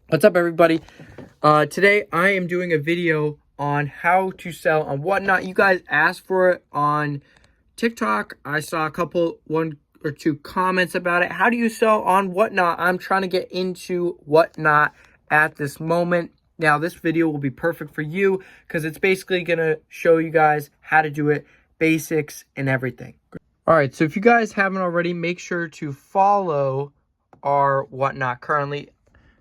What's up, everybody? Today I am doing a video on how to sell on Whatnot. You guys asked for it on TikTok. I saw one or two comments about it. How do you sell on Whatnot? I'm trying to get into Whatnot at this moment. Now, this video will be perfect for you because it's basically going to show you guys how to do it, basics and everything. All right, so if you guys haven't already, make sure to follow our Whatnot currently.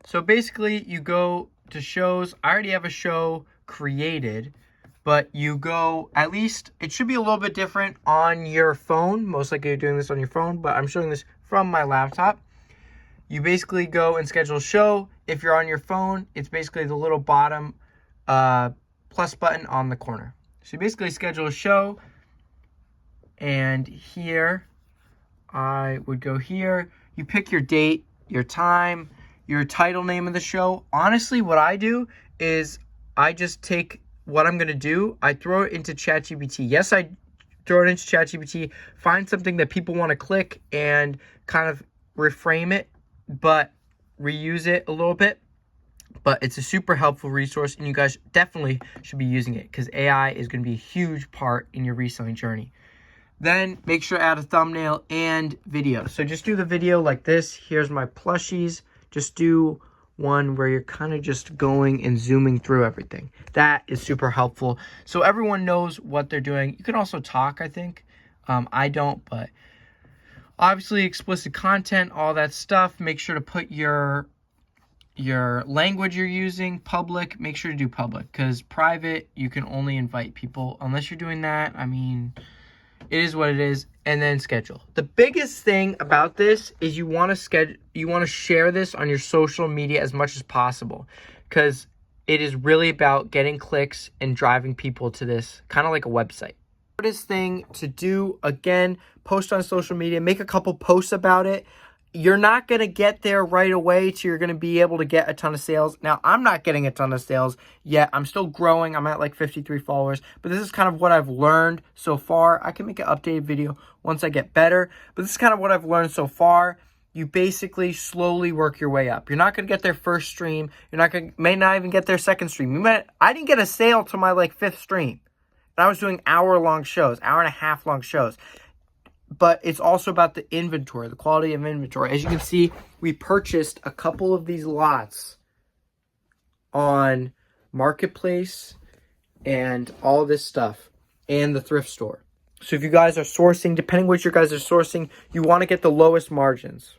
So basically, you go to shows. I already have a show created, but you go, at least, it should be a little bit different on your phone. Most likely you're doing this on your phone, but I'm showing this from my laptop. You basically go and schedule a show. If you're on your phone, it's basically the little bottom plus button on the corner. So you basically schedule a show, and here, I would go here. You pick your date, your time, your title name of the show. Honestly, what I do is I just take what I'm going to do. I throw it into ChatGPT. Yes, I throw it into ChatGPT, find something that people want to click and kind of reframe it, but reuse it a little bit. But it's a super helpful resource, and you guys definitely should be using it because AI is going to be a huge part in your reselling journey. Then make sure to add a thumbnail and video. So just do the video like this. Here's my plushies. Just do one where you're kind of just going and zooming through everything. That is super helpful. So everyone knows what they're doing. You can also talk, I think. I don't, but obviously explicit content, all that stuff. Make sure to put your language you're using. Public, make sure to do public, because private, you can only invite people. Unless you're doing that, I mean, it is what it is. And then schedule. The biggest thing about this is you want to share this on your social media as much as possible, because it is really about getting clicks and driving people to this, kind of like a website. Hardest thing to do, again, post on social media, make a couple posts about it. You're not going to get there right away to you're going to be able to get a ton of sales. Now, I'm not getting a ton of sales yet. I'm still growing. I'm at like 53 followers. But this is kind of what I've learned so far. I can make an updated video once I get better. But this is kind of what I've learned so far. You basically slowly work your way up. You're not going to get their first stream. May not even get their second stream. I didn't get a sale to my like fifth stream. And I was doing hour-long shows, hour-and-a-half-long shows. But it's also about the inventory, the quality of inventory. As you can see, we purchased a couple of these lots on Marketplace and all this stuff and the thrift store. So if you guys are sourcing, depending what you guys are sourcing, you want to get the lowest margins.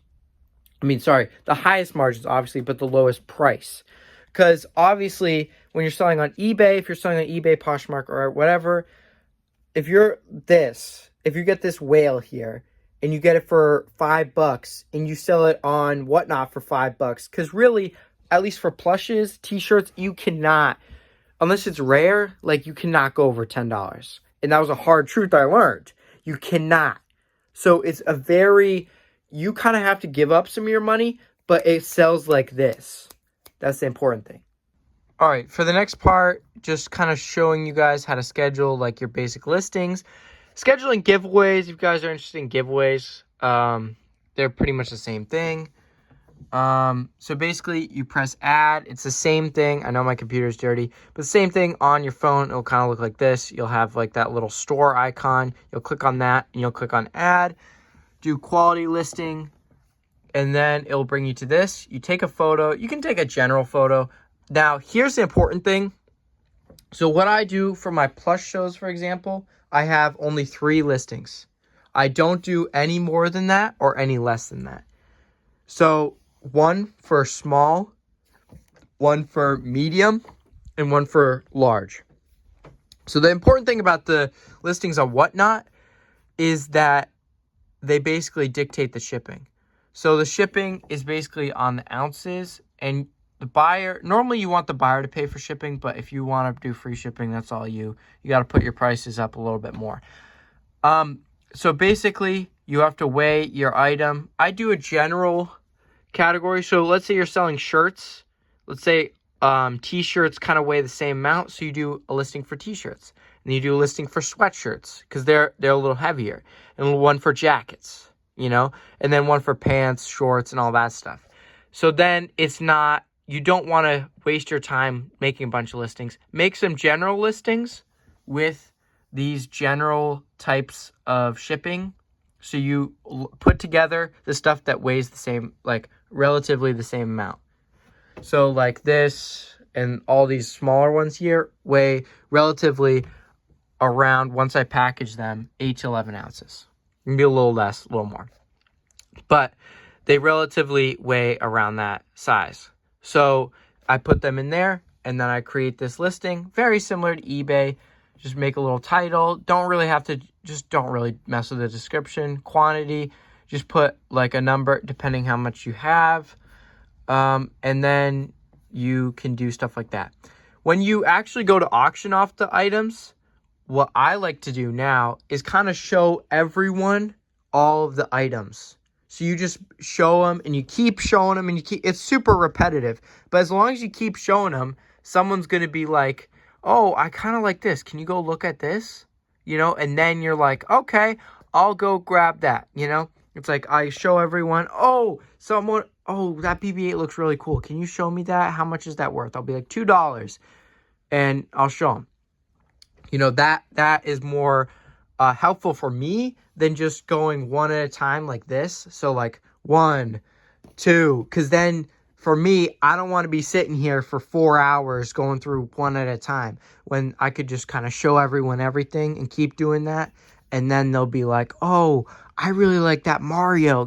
The highest margins, obviously, but the lowest price. Because obviously, when you're selling on eBay, if you're selling on eBay, Poshmark, or whatever, if you get this whale here and you get it for $5 and you sell it on Whatnot for $5, because really, at least for plushes, t-shirts, you cannot, unless it's rare, like you cannot go over $10. And that was a hard truth I learned. You cannot. So it's you kind of have to give up some of your money, but it sells like this. That's the important thing. All right, for the next part, just kind of showing you guys how to schedule like your basic listings. Scheduling giveaways, if you guys are interested in giveaways, they're pretty much the same thing. So basically, you press add. It's the same thing. I know my computer's dirty, but the same thing on your phone. It'll kind of look like this. You'll have like that little store icon. You'll click on that, and you'll click on add. Do quality listing, and then it'll bring you to this. You take a photo. You can take a general photo. Now, here's the important thing. So what I do for my plush shows, for example, I have only 3 listings. I don't do any more than that or any less than that. So 1 for small, 1 for medium, and 1 for large. So the important thing about the listings on Whatnot is that they basically dictate the shipping. So the shipping is basically on the ounces, and the buyer, normally you want the buyer to pay for shipping, but if you want to do free shipping, that's all you got to put your prices up a little bit more. So basically, you have to weigh your item. I do a general category. So let's say you're selling shirts. Let's say t-shirts kind of weigh the same amount. So you do a listing for t-shirts. And you do a listing for sweatshirts because they're a little heavier. And one for jackets, and then one for pants, shorts, and all that stuff. So then it's not you don't want to waste your time making a bunch of listings. Make some general listings with these general types of shipping. So you put together the stuff that weighs the same, like relatively the same amount. So like this and all these smaller ones here weigh relatively around, once I package them, 8 to 11 ounces. Maybe a little less, a little more. But they relatively weigh around that size. So I put them in there, and then I create this listing, very similar to eBay. Just make a little title. Don't really mess with the description. Quantity, just put like a number depending how much you have. And then you can do stuff like that. When you actually go to auction off the items, what I like to do now is kind of show everyone all of the items. So you just show them and you keep showing them and it's super repetitive. But as long as you keep showing them, someone's going to be like, oh, I kind of like this. Can you go look at this? And then you're like, okay, I'll go grab that. It's like I show everyone, oh, that BB-8 looks really cool. Can you show me that? How much is that worth? I'll be like $2 and I'll show them. That is more helpful for me than just going one at a time like this. So like 1, 2, because then for me, I don't want to be sitting here for 4 hours going through one at a time when I could just kind of show everyone everything and keep doing that. And then they'll be like, oh, I really like that Mario,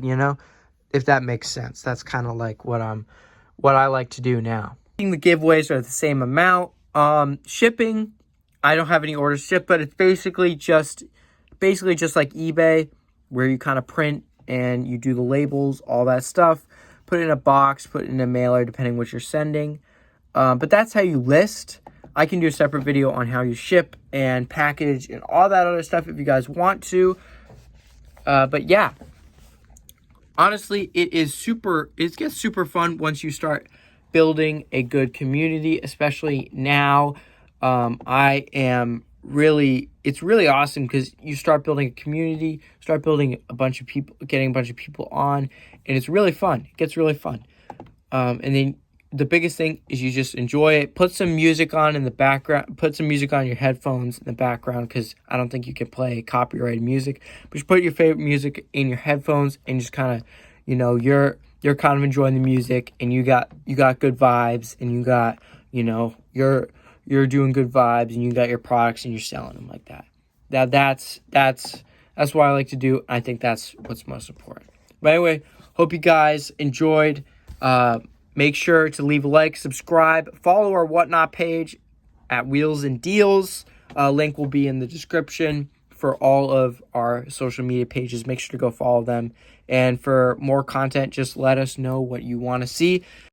if that makes sense. That's kind of like what I like to do now. The giveaways are the same amount. Shipping, I don't have any orders shipped, but it's basically just like eBay, where you kind of print and you do the labels, all that stuff, put it in a box, put it in a mailer, depending what you're sending. But that's how you list. I can do a separate video on how you ship and package and all that other stuff if you guys want to. But yeah, honestly, it gets super fun once you start building a good community, especially now. It's really awesome because you start building a community, start building a bunch of people, getting a bunch of people on, and it's really fun. It gets really fun. And then the biggest thing is you just enjoy it. Put some music on in the background. Put some music on your headphones in the background, because I don't think you can play copyrighted music. But just put your favorite music in your headphones and just kind of, you're kind of enjoying the music, and you got good vibes, and you got, you're doing good vibes, and you got your products and you're selling them like that. That's what I like to do. I think that's what's most important. But anyway, hope you guys enjoyed. Make sure to leave a like, subscribe, follow our Whatnot page at Wheels and Deals. Link will be in the description for all of our social media pages. Make sure to go follow them. And for more content, just let us know what you want to see.